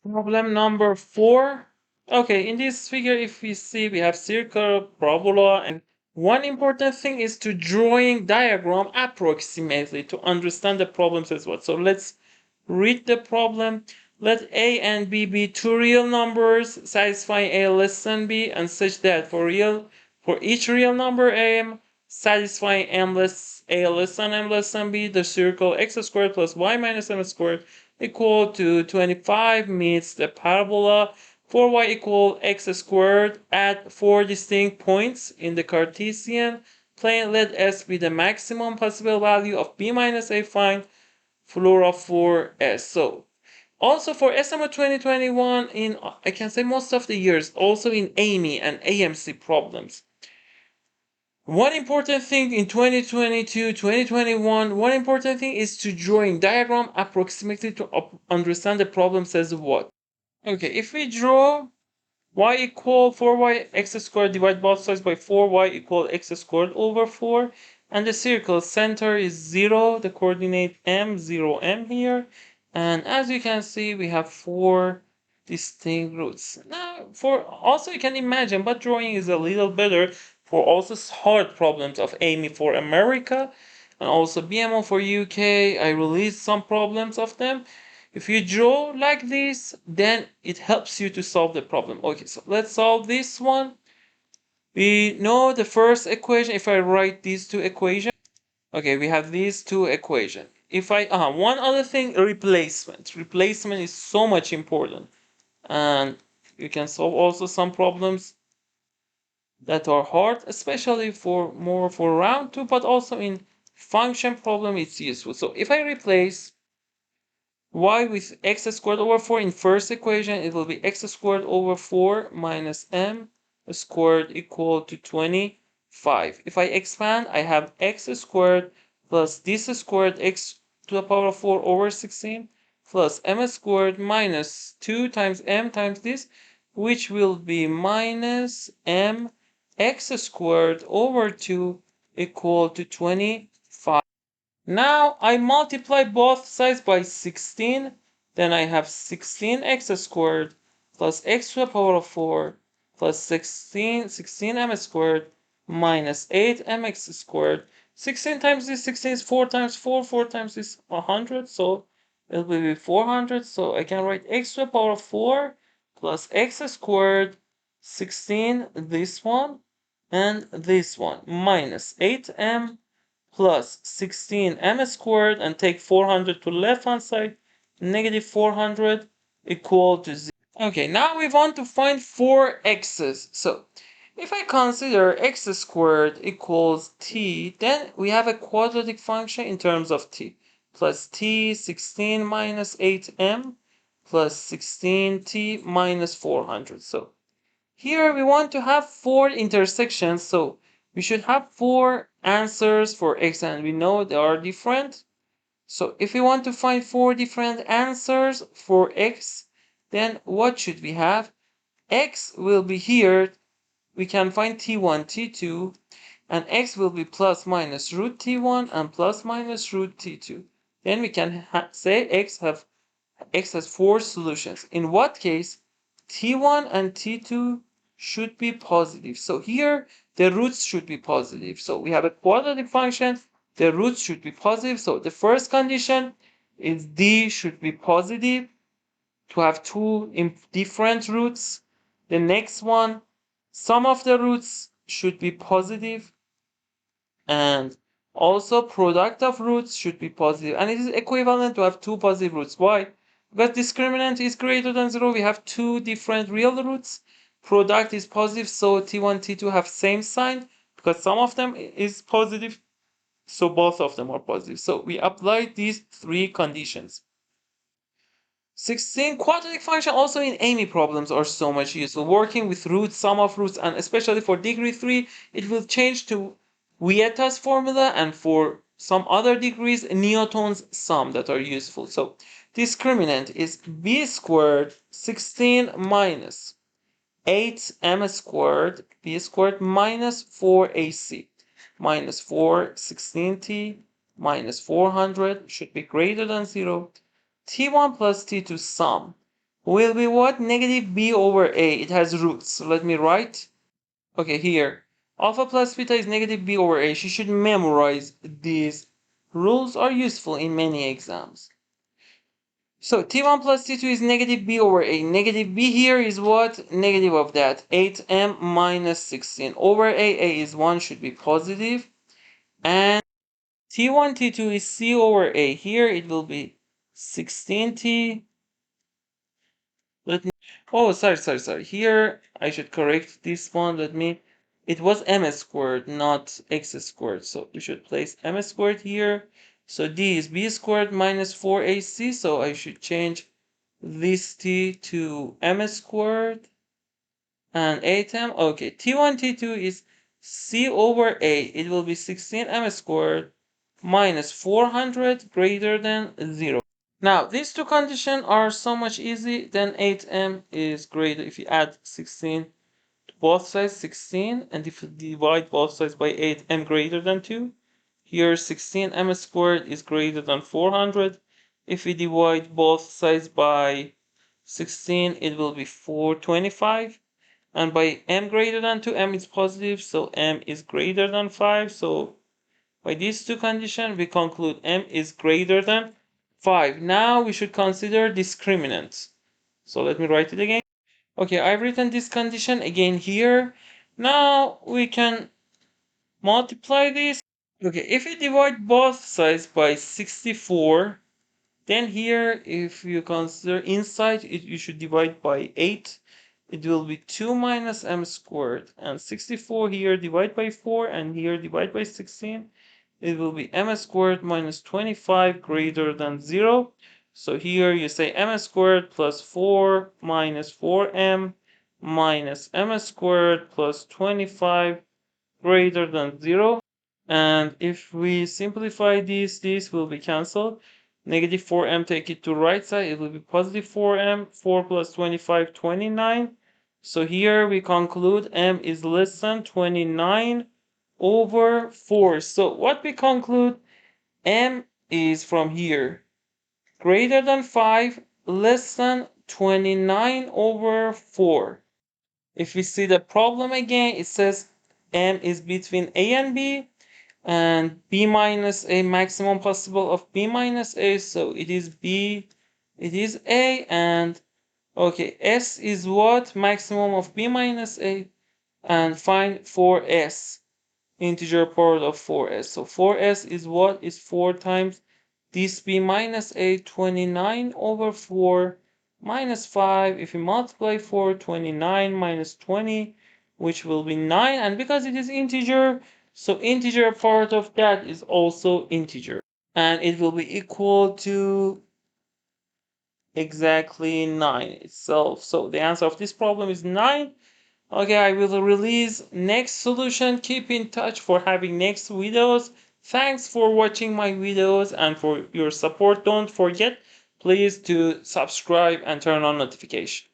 Problem number 4. Okay, in this figure, if we see, we have circle, parabola, and one important thing is to drawing diagram approximately to understand the problems as well. So let's read the problem. Let a and b be two real numbers satisfying a less than b, and such that for each real number m satisfying a less than m less than b, the circle x squared plus y minus m squared equal to 25 meets the parabola 4y equal x squared at 4 distinct points in the Cartesian plane. Let s be the maximum possible value of b minus a. Find floor for s. So also for SMO 2021, in I can say most of the years, also in AME and AMC problems. One important thing in 2022, 2021, one important thing is to drawing diagram approximately to understand the problem says what. Okay, if we draw y equal 4y x squared, divide both sides by 4y equal x squared over 4, and the circle center is 0, the coordinate m, 0, m here, and as you can see we have 4 distinct roots. Now for also you can imagine, but drawing is a little better for also hard problems of AME for America and also BMO for UK. I released some problems of them. If you draw like this, then it helps you to solve the problem. Okay, so let's solve this one. We know the first equation. If I write these two equations, okay, we have these two equations. If I, one other thing, replacement. Replacement is so much important. And you can solve also some problems that are hard, especially for more for round 2, but also in function problem it's useful. So if I replace y with x squared over 4 in first equation, it will be x squared over 4 minus m squared equal to 25. If I expand, I have x squared plus this squared x to the power of 4 over 16 plus m squared minus 2 times m times this, which will be minus m x squared over 2 equal to 25. Now I multiply both sides by 16, then I have 16x squared plus x to the power of 4 plus 16m squared minus 8mx squared. 16 times this 16 is 4 times 4, 4 times this 100, so it will be 400. So I can write x to the power of 4 plus x squared 16, this one, and this one, minus 8m plus 16m squared, and take 400 to the left hand side, negative 400 equal to 0. Okay, now we want to find 4 x's. So if I consider x squared equals t, then we have a quadratic function in terms of t, plus t 16 minus 8m plus 16t minus 400. So here we want to have 4 intersections, so we should have 4 answers for x, and we know they are different. So if we want to find 4 different answers for x, then what should we have? X will be here, we can find t1, t2, and x will be plus minus root t1 and plus minus root t2. Then we can say x has 4 solutions. In what case t1 and t2 should be positive. So here the roots should be positive. So we have a quadratic function, the roots should be positive. So the first condition is d should be positive to have 2 different roots. The next one, sum of the roots should be positive, and also product of roots should be positive, and it is equivalent to have 2 positive roots. Why? Because discriminant is greater than 0, we have 2 different real roots. Product is positive, so t1, t2 have same sign because some of them is positive, so both of them are positive. So we apply these 3 conditions. 16, quadratic function also in AME problems are so much useful. Working with roots, sum of roots, and especially for degree 3, it will change to Vieta's formula, and for some other degrees, Newton's sum that are useful. So discriminant is b squared 16 minus 8m squared b squared minus 4ac minus 4 16t minus 400 should be greater than 0. t1 plus t2 sum will be what? Negative b over a. It has roots. So let me write. Okay, here. Alpha plus beta is negative b over a. You should memorize these. Rules are useful in many exams. So T1 plus T2 is negative b over a. Negative b here is what? Negative of that. 8m minus 16 over a. A is 1, should be positive. And T1, T2 is c over a. Here it will be 16t. Let me, oh, sorry. Here I should correct this one. It was m squared, not x squared. So we should place m squared here. So d is b squared minus 4ac. So I should change this t to m squared and 8m. Okay, t1, t2 is c over a. It will be 16m squared minus 400 greater than 0. Now, these two conditions are so much easy. Then 8m is greater if you add 16 to both sides, 16, and if you divide both sides by 8, m greater than 2. Here 16m squared is greater than 400. If we divide both sides by 16, it will be 425. And by m greater than 2, m is positive, so m is greater than 5. So by these two conditions, we conclude m is greater than 5. Now we should consider discriminants. So let me write it again. Okay, I've written this condition again here. Now we can multiply this. Okay, if we divide both sides by 64, then here, if you consider inside, you should divide by 8. It will be 2 minus m squared. And 64 here divide by 4, and here divide by 16. It will be m squared minus 25 greater than 0. So here you say m squared plus 4 minus 4m minus m squared plus 25 greater than 0. And if we simplify this will be cancelled. Negative 4m, take it to right side, it will be positive 4m. 4 plus 25, 29. So here we conclude m is less than 29 over 4. So what we conclude, m is from here greater than 5, less than 29 over 4. If we see the problem again, it says m is between a and b, and b minus a, maximum possible of b minus a, so it is b, it is a, and okay, s is what? Maximum of b minus a, and find 4s, integer part of 4s. So 4s is what? Is 4 times this b minus a, 29 over 4 minus 5. If you multiply 4, 29 minus 20, which will be 9. And because it is integer, so integer part of that is also integer. And it will be equal to exactly 9 itself. So the answer of this problem is 9. Okay, I will release next solution. Keep in touch for having next videos. Thanks for watching my videos and for your support. Don't forget, please, to subscribe and turn on notifications.